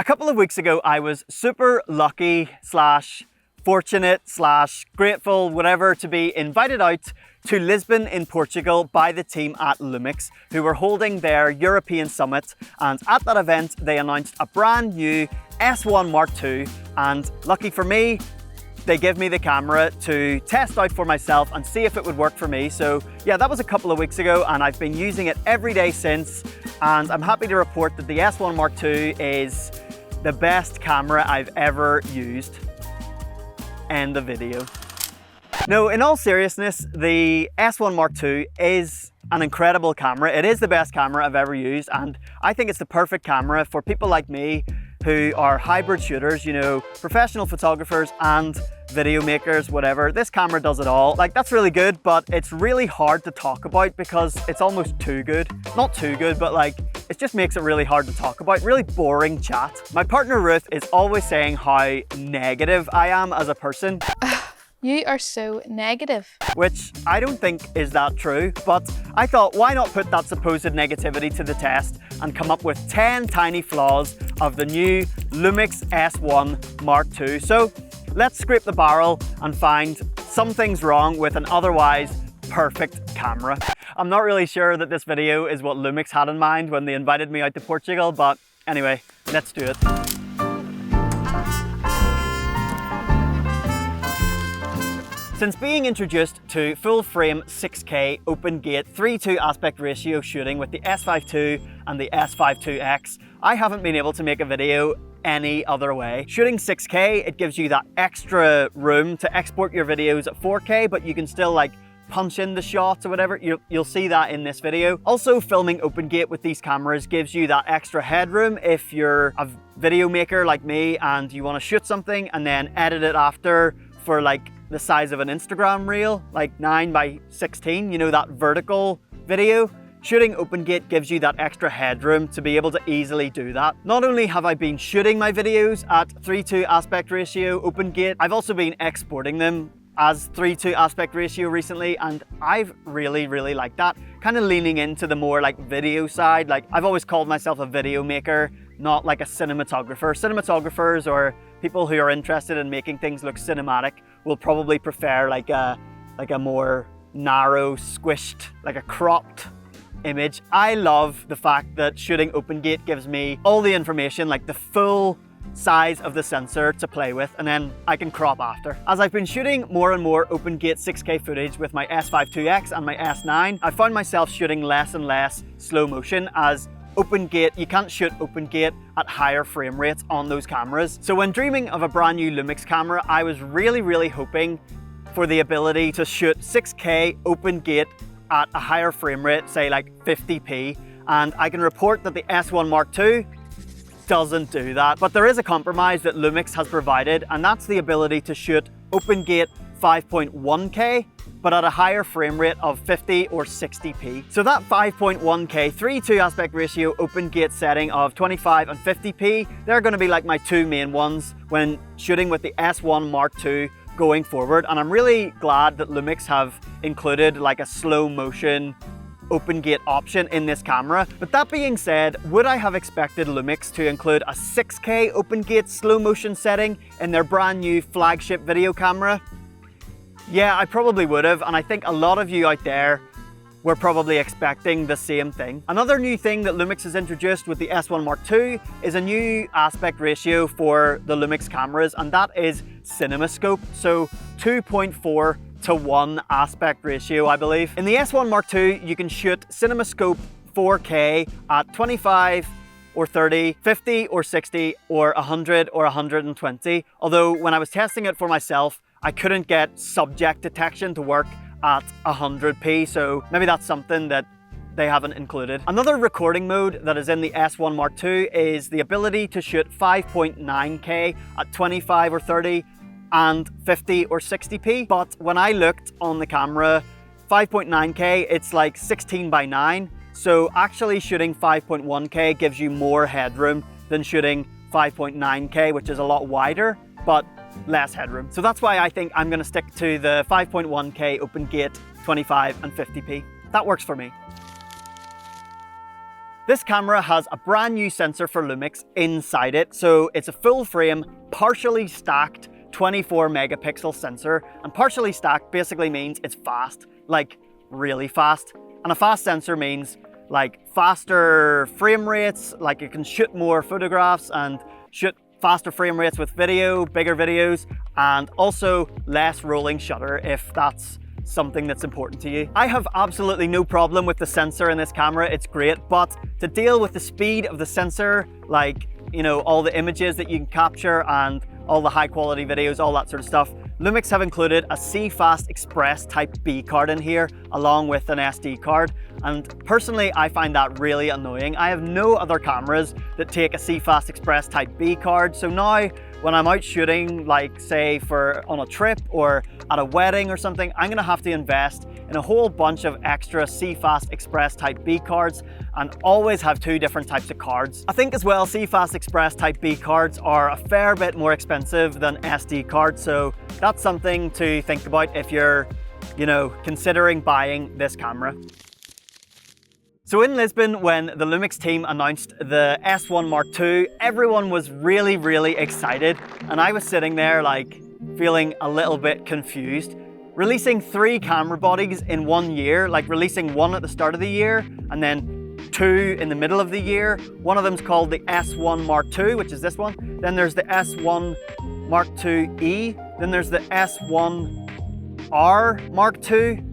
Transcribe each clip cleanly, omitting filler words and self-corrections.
A couple of weeks ago, I was super lucky slash fortunate slash grateful, whatever, to be invited out to Lisbon in Portugal by the team at LUMIX, who were holding their European summit. And at that event, they announced a brand new S1 Mark II. And lucky for me, they gave me the camera to test out for myself and see if it would work for me. So yeah, that was a couple of weeks ago and I've been using it every day since. And I'm happy to report that the S1 Mark II is the best camera I've ever used. End the video. No, in all seriousness, the S1 Mark II is an incredible camera. It is the best camera I've ever used, and I think it's the perfect camera for people like me who are hybrid shooters, you know, professional photographers and video makers, whatever. This camera does it all. Like, that's really good, but it's really hard to talk about because it's almost too good. Not too good, but like, it just makes it really hard to talk about. Really boring chat. My partner Ruth is always saying how negative I am as a person. You are so negative. Which I don't think is that true, but I thought, why not put that supposed negativity to the test and come up with 10 tiny flaws of the new LUMIX S1 Mark II. So let's scrape the barrel and find some things wrong with an otherwise perfect camera. I'm not really sure that this video is what LUMIX had in mind when they invited me out to Portugal, but anyway, let's do it. Since being introduced to full frame 6K open gate 3:2 aspect ratio shooting with the S1II and the S1II, I haven't been able to make a video any other way. Shooting 6K, it gives you that extra room to export your videos at 4K, but you can still like punch in the shots or whatever. You'll see that in this video. Also, filming open gate with these cameras gives you that extra headroom if you're a video maker like me and you want to shoot something and then edit it after for like the size of an Instagram reel, like 9:16, you know, that vertical video. Shooting open gate gives you that extra headroom to be able to easily do that. Not only have I been shooting my videos at 3:2 aspect ratio open gate, I've also been exporting them as 3:2 aspect ratio recently, and I've really liked that. Kind of leaning into the more like video side. Like, I've always called myself a video maker, not like a cinematographer. Cinematographers or people who are interested in making things look cinematic will probably prefer like a more narrow, squished, like a cropped image. I love the fact that shooting open gate gives me all the information, like the full size of the sensor to play with, and then I can crop after. As I've been shooting more and more open gate 6K footage with my S1II and my S9, I found myself shooting less and less slow motion, as open gate, you can't shoot open gate at higher frame rates on those cameras. So when dreaming of a brand new LUMIX camera, I was really hoping for the ability to shoot 6K open gate at a higher frame rate, say like 50p, and I can report that the S1 Mark II doesn't do that. But there is a compromise that LUMIX has provided, and that's the ability to shoot open gate 5.1K, but at a higher frame rate of 50 or 60p. So that 5.1K 3:2 aspect ratio open gate setting of 25 and 50p, they're going to be like my two main ones when shooting with the S1 Mark II going forward. And I'm really glad that LUMIX have included like a slow motion open gate option in this camera. But that being said, would I have expected LUMIX to include a 6K open gate slow motion setting in their brand new flagship video camera? Yeah, I probably would have, and I think a lot of you out there were probably expecting the same thing. Another new thing that LUMIX has introduced with the S1 Mark II is a new aspect ratio for the LUMIX cameras, and that is CinemaScope. So 2.4:1 aspect ratio, I believe. In the S1 Mark II, you can shoot CinemaScope 4K at 25 or 30, 50 or 60, or 100 or 120. Although when I was testing it for myself, I couldn't get subject detection to work at 100p, so maybe that's something that they haven't included. Another recording mode that is in the S1 Mark II is the ability to shoot 5.9K at 25 or 30 and 50 or 60p. But when I looked on the camera, 5.9K, it's like 16:9. So actually shooting 5.1K gives you more headroom than shooting 5.9K, which is a lot wider, but less headroom. So that's why I think I'm going to stick to the 5.1K open gate 25 and 50p. That works for me. This camera has a brand new sensor for LUMIX inside it, so it's a full frame, partially stacked 24 megapixel sensor, and partially stacked basically means it's fast, like really fast. And a fast sensor means like faster frame rates, like it can shoot more photographs and shoot faster frame rates with video, bigger videos, and also less rolling shutter if that's something that's important to you. I have absolutely no problem with the sensor in this camera, it's great, but to deal with the speed of the sensor, like, you know, all the images that you can capture and all the high quality videos, all that sort of stuff, LUMIX have included a CFast Express Type B card in here, along with an SD card. And personally, I find that really annoying. I have no other cameras that take a CFast Express Type B card. So now when I'm out shooting, like say on a trip or at a wedding or something, I'm gonna have to invest in a whole bunch of extra CFast Express Type B cards and always have two different types of cards. I think as well, CFast Express Type B cards are a fair bit more expensive than SD cards, so that's something to think about if you're, you know, considering buying this camera. So in Lisbon, when the LUMIX team announced the S1 Mark II, everyone was really, really excited, and I was sitting there like feeling a little bit confused. Releasing 3 camera bodies in 1 year, like releasing one at the start of the year and then 2 in the middle of the year. One of them's called the S1 Mark II, which is this one. Then there's the S1 Mark II-E. Then there's the S1R Mark II.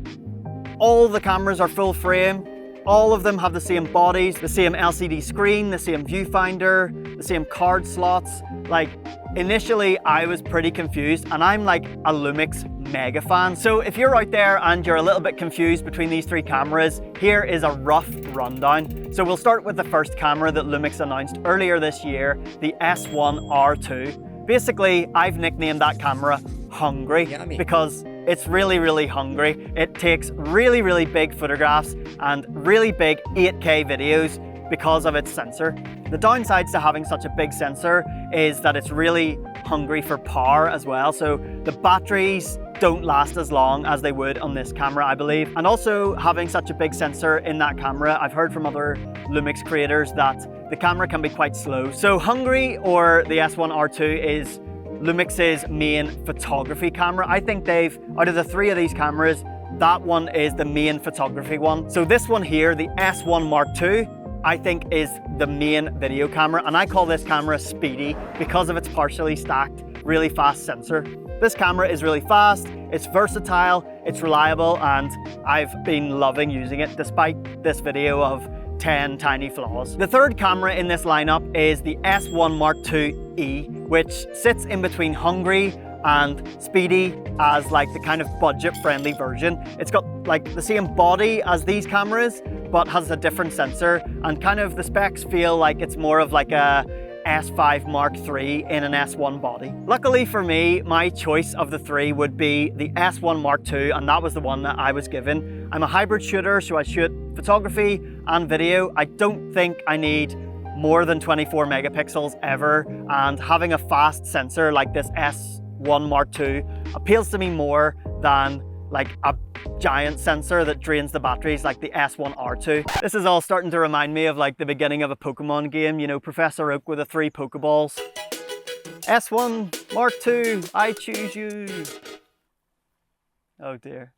All the cameras are full frame. All of them have the same bodies, the same LCD screen, the same viewfinder, the same card slots. Like, initially I was pretty confused, and I'm like a LUMIX mega fan. So if you're out there and you're a little bit confused between these 3 cameras, here is a rough rundown. So we'll start with the first camera that LUMIX announced earlier this year, the S1R II. Basically, I've nicknamed that camera Hungry because it's really, really hungry. It takes really, really big photographs and really big 8K videos because of its sensor. The downsides to having such a big sensor is that it's really hungry for power as well. So the batteries don't last as long as they would on this camera, I believe. And also having such a big sensor in that camera, I've heard from other LUMIX creators that the camera can be quite slow. So Hungry, or the S1R II, is LUMIX's main photography camera. I think out of the 3 of these cameras, that one is the main photography one. So this one here, the S1 Mark II, I think is the main video camera, and I call this camera Speedy because of its partially stacked, really fast sensor. This camera is really fast, it's versatile, it's reliable, and I've been loving using it despite this video of 10 tiny flaws. The third camera in this lineup is the S1 Mark II-E, which sits in between Hungry and Speedy as like the kind of budget-friendly version. It's got like the same body as these cameras, but has a different sensor, and kind of the specs feel like it's more of like a S5 Mark III in an S1 body. Luckily for me, my choice of the 3 would be the S1 Mark II, and that was the one that I was given. I'm a hybrid shooter, so I shoot photography and video. I don't think I need more than 24 megapixels ever, and having a fast sensor like this S1 Mark II appeals to me more than like a giant sensor that drains the batteries like the S1R II. This is all starting to remind me of like the beginning of a Pokemon game, you know, Professor Oak with the 3 Pokeballs. S1 Mark II, I choose you. Oh dear.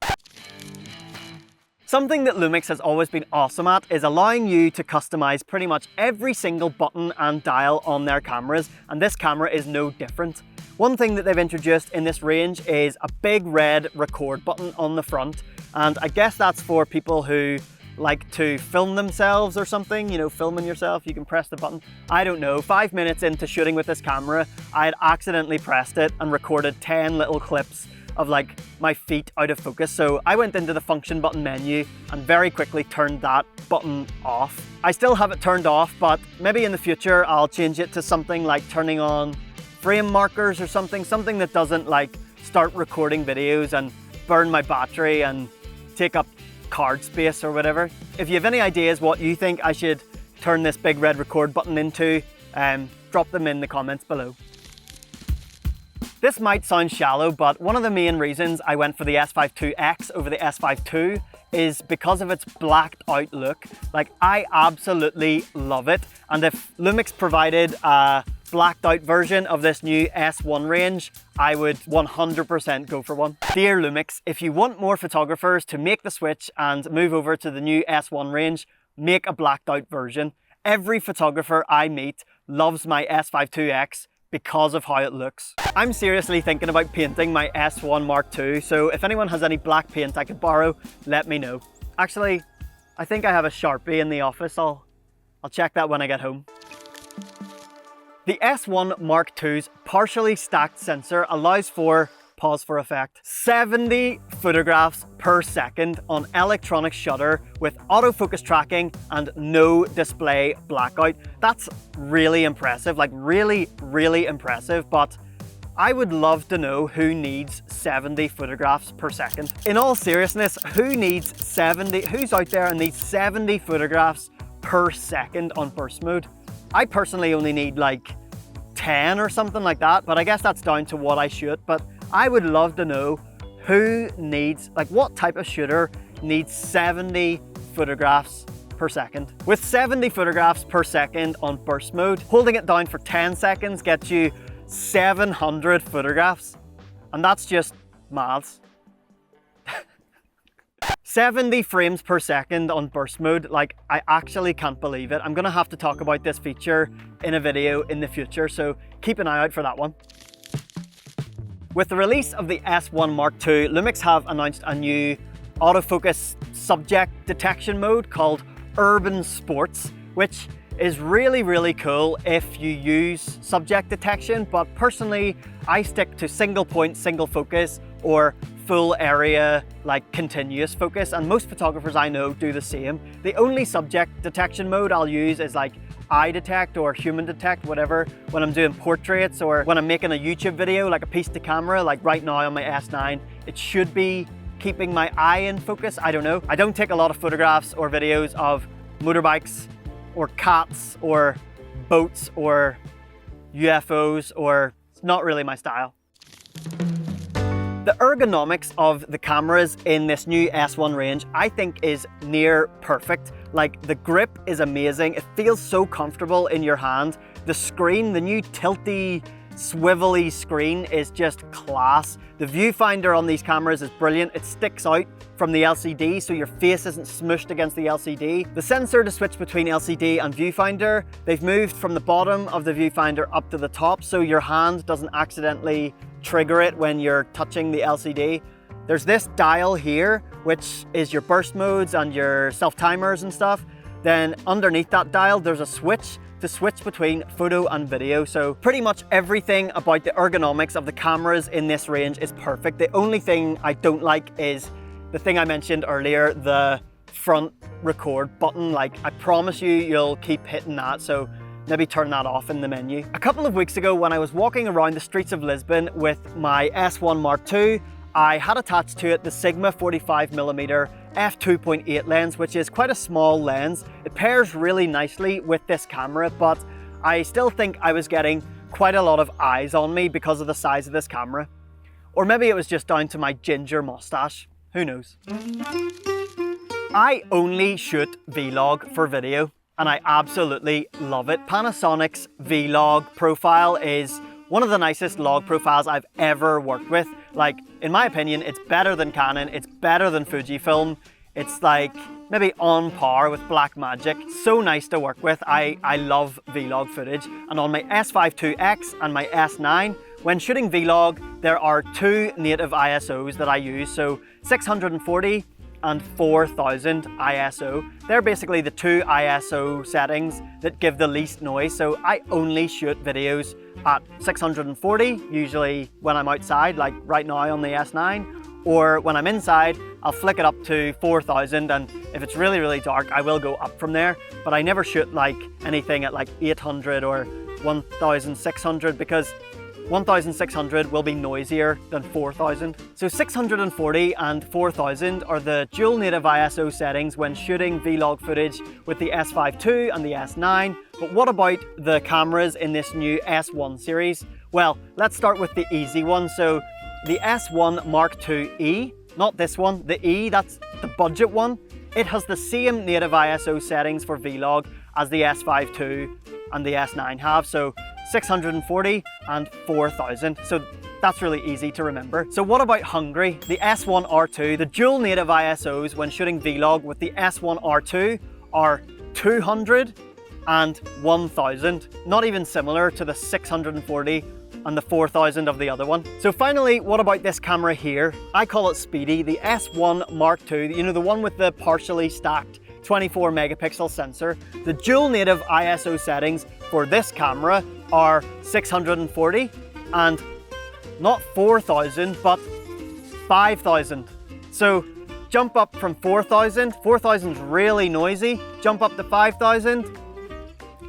Something that LUMIX has always been awesome at is allowing you to customize pretty much every single button and dial on their cameras, and this camera is no different. One thing that they've introduced in this range is a big red record button on the front, and I guess that's for people who like to film themselves or something, you know, filming yourself, you can press the button. I don't know, 5 minutes into shooting with this camera, I had accidentally pressed it and recorded 10 little clips of like my feet out of focus. So I went into the function button menu and very quickly turned that button off. I still have it turned off, but maybe in the future I'll change it to something like turning on frame markers or something that doesn't like start recording videos and burn my battery and take up card space or whatever. If you have any ideas what you think I should turn this big red record button into, drop them in the comments below. This might sound shallow, but one of the main reasons I went for the S5 IIX over the S5 II is because of its blacked out look. Like, I absolutely love it. And if LUMIX provided a blacked out version of this new S1 range, I would 100% go for one. Dear LUMIX, if you want more photographers to make the switch and move over to the new S1 range, make a blacked out version. Every photographer I meet loves my S5IIX because of how it looks. I'm seriously thinking about painting my S1 Mark II, so if anyone has any black paint I could borrow, let me know. Actually, I think I have a Sharpie in the office. I'll check that when I get home. The S1 Mark II's partially stacked sensor allows for, pause for effect, 70 photographs per second on electronic shutter with autofocus tracking and no display blackout. That's really impressive, like really impressive, but I would love to know who needs 70 photographs per second. In all seriousness, who's out there and needs 70 photographs per second on burst mode? I personally only need like 10 or something like that, but I guess that's down to what I shoot. But I would love to know who needs, like what type of shooter needs 70 photographs per second. With 70 photographs per second on burst mode, holding it down for 10 seconds gets you 700 photographs. And that's just maths. 70 frames per second on burst mode, like I actually can't believe it. I'm gonna have to talk about this feature in a video in the future, so keep an eye out for that one. With the release of the S1 Mark II, LUMIX have announced a new autofocus subject detection mode called Urban Sports, which is really cool if you use subject detection, but personally I stick to single point, single focus, or full area, like continuous focus, and most photographers I know do the same. The only subject detection mode I'll use is like eye detect or human detect, whatever, when I'm doing portraits or when I'm making a YouTube video, like a piece to camera, like right now on my S9. It should be keeping my eye in focus, I don't know. I don't take a lot of photographs or videos of motorbikes or cats or boats or UFOs, or it's not really my style. The ergonomics of the cameras in this new S1 range I think is near perfect. Like, the grip is amazing, it feels so comfortable in your hand. The screen, the new tilty, swivelly screen is just class. The viewfinder on these cameras is brilliant. It sticks out from the LCD so your face isn't smushed against the LCD. The sensor to switch between LCD and viewfinder, they've moved from the bottom of the viewfinder up to the top so your hand doesn't accidentally trigger it when you're touching the LCD. There's this dial here, which is your burst modes and your self-timers and stuff. Then underneath that dial, there's a switch to switch between photo and video. So pretty much everything about the ergonomics of the cameras in this range is perfect. The only thing I don't like is the thing I mentioned earlier, the front record button. Like, I promise you'll keep hitting that, so maybe turn that off in the menu. A couple of weeks ago when I was walking around the streets of Lisbon with my S1 Mark II, I had attached to it the Sigma 45mm f2.8 lens, which is quite a small lens. It pairs really nicely with this camera, but I still think I was getting quite a lot of eyes on me because of the size of this camera. Or maybe it was just down to my ginger mustache, who knows. I only shoot vlog for video, and I absolutely love it. Panasonic's vlog profile is one of the nicest log profiles I've ever worked with. Like, in my opinion, it's better than Canon, it's better than Fujifilm. It's like maybe on par with Blackmagic. So nice to work with. I love vlog footage. And on my S5IIX and my S9, when shooting vlog, there are two native ISOs that I use. So 640 and 4000 ISO. They're basically the two ISO settings that give the least noise. So I only shoot videos at 640, usually when I'm outside, like right now on the S9, or when I'm inside, I'll flick it up to 4000, and if it's really dark, I will go up from there. But I never shoot like anything at like 800 or 1600 because 1600 will be noisier than 4000. So 640 and 4000 are the dual native ISO settings when shooting vlog footage with the S5 II and the S9. But what about the cameras in this new S1 series? Well, let's start with the easy one. So the S1 Mark IIe not this one, the E, that's the budget one. It has the same native ISO settings for Vlog as the S5II and the S9 have, so 640 and 4000. So that's really easy to remember. So what about Hungary? The S1R2, the dual native ISOs when shooting Vlog with the S1R2 are 200 and 1000, not even similar to the 640 and the 4000 of the other one. So finally, what about this camera here? I call it Speedy, the S1 Mark II, you know, the one with the partially stacked 24 megapixel sensor. The dual native ISO settings for this camera are 640 and not 4000, but 5000. So jump up from 4000, 4000 is really noisy, jump up to 5000,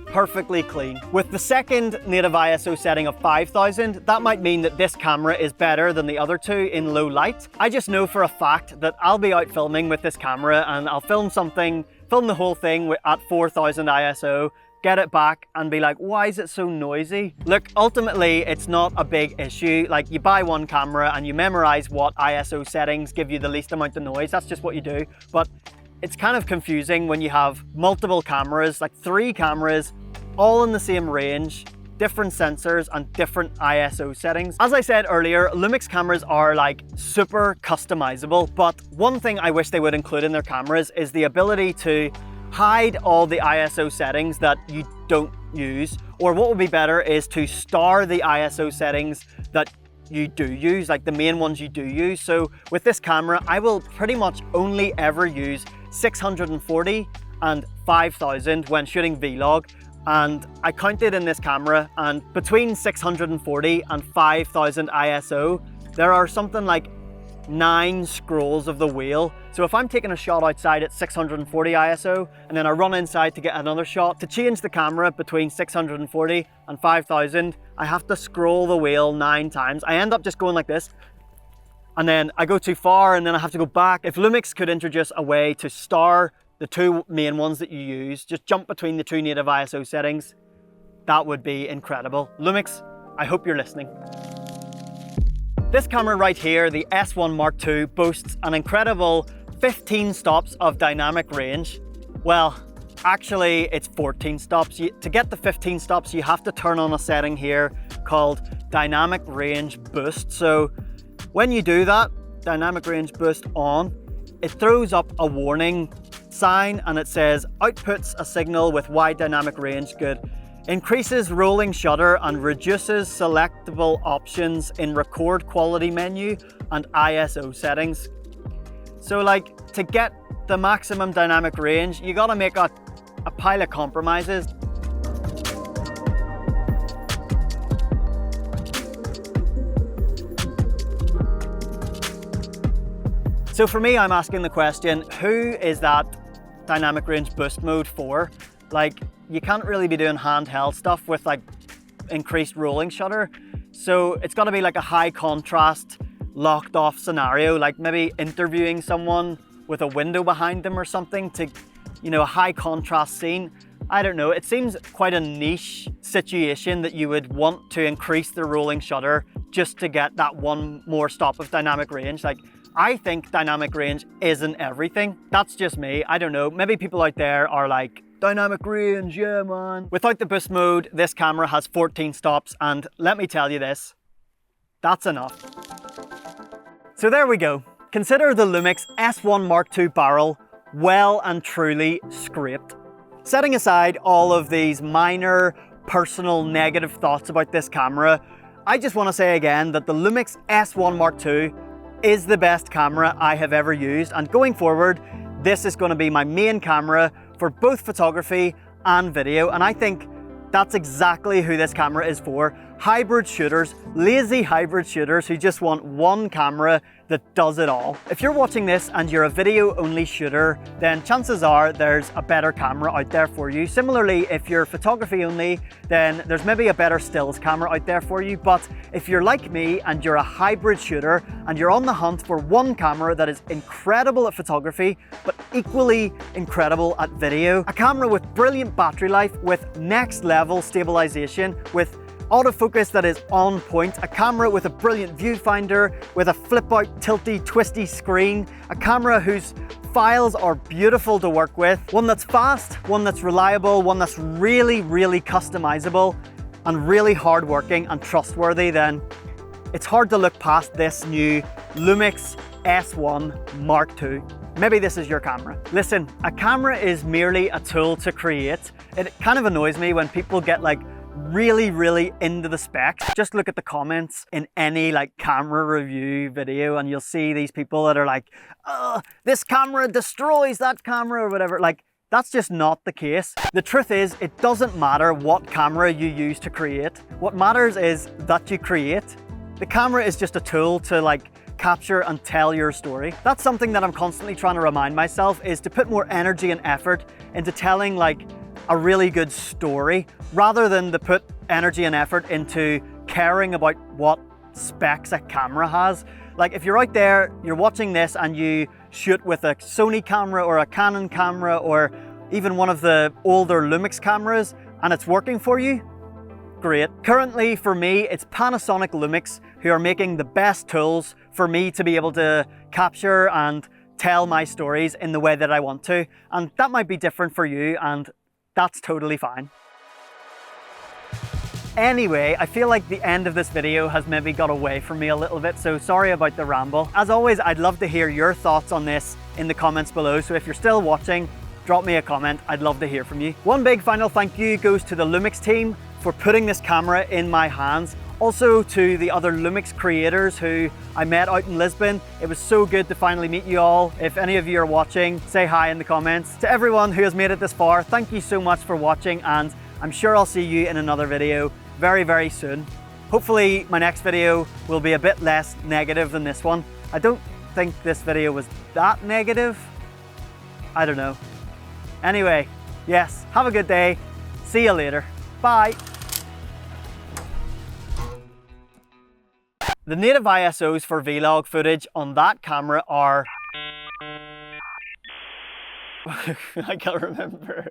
perfectly clean. With the second native ISO setting of 5000, that might mean that this camera is better than the other two in low light. I just know for a fact that I'll be out filming with this camera and I'll film the whole thing at 4000 ISO, get it back and be like, why is it so noisy? Look, ultimately, it's not a big issue. Like, you buy one camera and you memorize what ISO settings give you the least amount of noise. That's just what you do. But it's kind of confusing when you have multiple cameras, like 3 cameras, all in the same range, different sensors and different ISO settings. As I said earlier, LUMIX cameras are like super customizable, but one thing I wish they would include in their cameras is the ability to hide all the ISO settings that you don't use, or what would be better is to star the ISO settings that you do use, like the main ones you do use. So with this camera, I will pretty much only ever use 640 and 5000 when shooting Vlog. And I counted in this camera, and between 640 and 5000 ISO, there are something like 9 scrolls of the wheel. So if I'm taking a shot outside at 640 ISO and then I run inside to get another shot, to change the camera between 640 and 5000, I have to scroll the wheel 9 times. I end up just going like this, and then I go too far and then I have to go back. If LUMIX could introduce a way to star the 2 main ones that you use, just jump between the 2 native ISO settings, that would be incredible. LUMIX, I hope you're listening. This camera right here, the S1 Mark II, boasts an incredible 15 stops of dynamic range. Well, actually it's 14 stops. To get the 15 stops, you have to turn on a setting here called Dynamic Range Boost. So when you do that, Dynamic Range Boost on, it throws up a warning sign and it says, outputs a signal with wide dynamic range, good. Increases rolling shutter and reduces selectable options in record quality menu and ISO settings. So like, to get the maximum dynamic range, you gotta make a pile of compromises. So for me, I'm asking the question, who is that dynamic range boost mode for? Like, you can't really be doing handheld stuff with like increased rolling shutter. So it's got to be like a high contrast, locked off scenario, like maybe interviewing someone with a window behind them or something to, you know, a high contrast scene. I don't know, it seems quite a niche situation that you would want to increase the rolling shutter just to get that one more stop of dynamic range. Like, I think dynamic range isn't everything. That's just me, I don't know. Maybe people out there are like, dynamic range, yeah man. Without the boost mode, this camera has 14 stops, and let me tell you this, that's enough. So there we go. Consider the LUMIX S1 Mark II barrel well and truly scraped. Setting aside all of these minor personal negative thoughts about this camera, I just want to say again that the LUMIX S1 Mark II is the best camera I have ever used, and going forward, this is going to be my main camera for both photography and video, and I think that's exactly who this camera is for. Hybrid shooters, lazy hybrid shooters who just want one camera that does it all. If you're watching this and you're a video only shooter, then chances are there's a better camera out there for you. Similarly, if you're photography only, then there's maybe a better stills camera out there for you. But if you're like me and you're a hybrid shooter and you're on the hunt for one camera that is incredible at photography, but equally incredible at video, a camera with brilliant battery life, with next level stabilization, with autofocus that is on point, a camera with a brilliant viewfinder, with a flip-out, tilty, twisty screen, a camera whose files are beautiful to work with, one that's fast, one that's reliable, one that's really, really customizable, and really hardworking and trustworthy, then it's hard to look past this new LUMIX S1 Mark II. Maybe this is your camera. Listen, a camera is merely a tool to create. It kind of annoys me when people get like really, really into the specs. Just look at the comments in any like camera review video and you'll see these people that are like, oh, this camera destroys that camera or whatever. Like, that's just not the case. The truth is, it doesn't matter what camera you use to create. What matters is that you create. The camera is just a tool to like capture and tell your story. That's something that I'm constantly trying to remind myself, is to put more energy and effort into telling like a really good story rather than to put energy and effort into caring about what specs a camera has. Like if you're out there, you're watching this and you shoot with a Sony camera or a Canon camera or even one of the older LUMIX cameras and it's working for you, great. Currently for me, it's Panasonic LUMIX who are making the best tools for me to be able to capture and tell my stories in the way that I want to. And that might be different for you and that's totally fine. Anyway, I feel like the end of this video has maybe got away from me a little bit, so sorry about the ramble. As always, I'd love to hear your thoughts on this in the comments below, so if you're still watching, drop me a comment. I'd love to hear from you. One big final thank you goes to the LUMIX team for putting this camera in my hands. Also to the other LUMIX creators who I met out in Lisbon. It was so good to finally meet you all. If any of you are watching, say hi in the comments. To everyone who has made it this far, thank you so much for watching and I'm sure I'll see you in another video very, very soon. Hopefully my next video will be a bit less negative than this one. I don't think this video was that negative. I don't know. Anyway, yes, have a good day. See you later. Bye. The native ISOs for vlog footage on that camera are... I can't remember.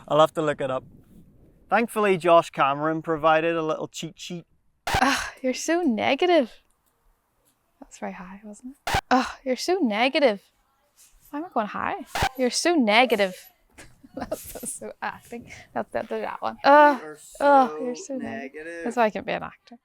I'll have to look it up. Thankfully, Josh Cameron provided a little cheat sheet. You're so negative. That's very high, wasn't it? You're so negative. Why am I going high? You're so negative. That's so acting. That's that one. You're so negative. That's why I can't be an actor.